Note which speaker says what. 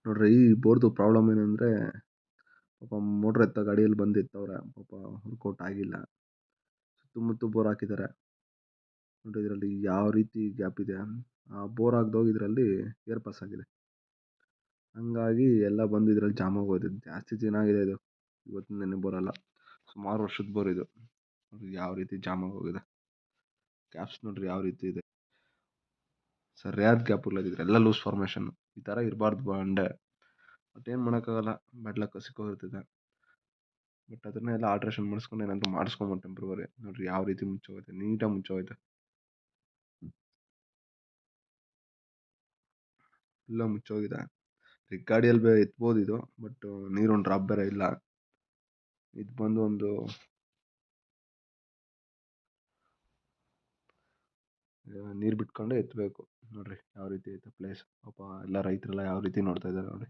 Speaker 1: ನೋಡ್ರಿ ಈ ಬೋರ್ದು ಪ್ರಾಬ್ಲಮ್ ಏನಂದ್ರೆ ಪಾಪ ಮೋಟ್ರ್ ಎತ್ತ ಗಾಡಿಯಲ್ಲಿ ಬಂದು ಎತ್ತವ್ರೆ. ಪಾಪ ವರ್ಕೌಟ್ ಆಗಿಲ್ಲ. ಸುತ್ತಮುತ್ತ ಬೋರ್ ಹಾಕಿದ್ದಾರೆ. ನೋಡ್ರಿ ಇದರಲ್ಲಿ ಯಾವ ರೀತಿ ಗ್ಯಾಪ್ ಇದೆ. ಆ ಬೋರ್ ಹಾಕ್ದೋಗಿದ್ರಲ್ಲಿ ಏರ್ ಪಾಸ್ ಆಗಿದೆ. ಹಂಗಾಗಿ ಎಲ್ಲ ಬಂದು ಇದ್ರಲ್ಲಿ ಜಾಮ್ ಆಗೋಗಿದೆ. ಜಾಸ್ತಿ ದಿನ ಆಗಿದೆ ಇದು. ಇವತ್ತಿನ ನೆನ್ನೆ ಬೋರ್ ಅಲ್ಲ. ಸುಮಾರು ವರ್ಷದ ಬೋರ್ ಇದು. ನೋಡ್ರಿ ಯಾವ ರೀತಿ ಜಾಮ್ ಆಗೋಗಿದೆ. ಗ್ಯಾಪ್ಸ್ ನೋಡ್ರಿ ಯಾವ ರೀತಿ ಇದೆ. ಸರಿಯಾದ ಗ್ಯಾಪ್ಗಳಿದ್ರೆ ಎಲ್ಲ ಲೂಸ್ ಫಾರ್ಮೇಷನ್. ಈ ಥರ ಇರಬಾರ್ದು ಬಂಡೆ. ಬಟ್ ಏನು ಮಾಡೋಕ್ಕಾಗಲ್ಲ. ಬ್ಯಾಡ್ ಲಕ್ ಸಿಕ್ಕೋಗಿರ್ತದೆ. ಬಟ್ ಅದನ್ನೆಲ್ಲ ಆಲ್ಟ್ರೇಷನ್ ಮಾಡಿಸ್ಕೊಂಡು ಏನಾದರೂ ಮಾಡಿಸ್ಕೊಂಬೋದು ಟೆಂಪ್ರವರಿ. ನೋಡ್ರಿ ಯಾವ ರೀತಿ ಮುಚ್ಚೋಗೈತೆ. ನೀಟಾಗಿ ಮುಚ್ಚೋಗೈತೆ. ಎಲ್ಲ ಮುಚ್ಚೋಗಿದೆ. ಗಾಡಿಯಲ್ಲಿ ಎತ್ಬೋದು ಇದು. ಬಟ್ ನೀರೊಂದು ಡ್ರಾಪ್ ಬೇರೆ ಇಲ್ಲ. ಇದು ಬಂದು ಒಂದು ನೀರು ಬಿಟ್ಕೊಂಡೆ ಎತ್ತಬೇಕು. ನೋಡ್ರಿ ಯಾವ ರೀತಿ ಐತೆ ಪ್ಲೇಸ್. ಪಾಪ ಎಲ್ಲ ರೈತರೆಲ್ಲ ಯಾವ ರೀತಿ ನೋಡ್ತಾ ಇದ್ದಾರೆ ನೋಡಿ.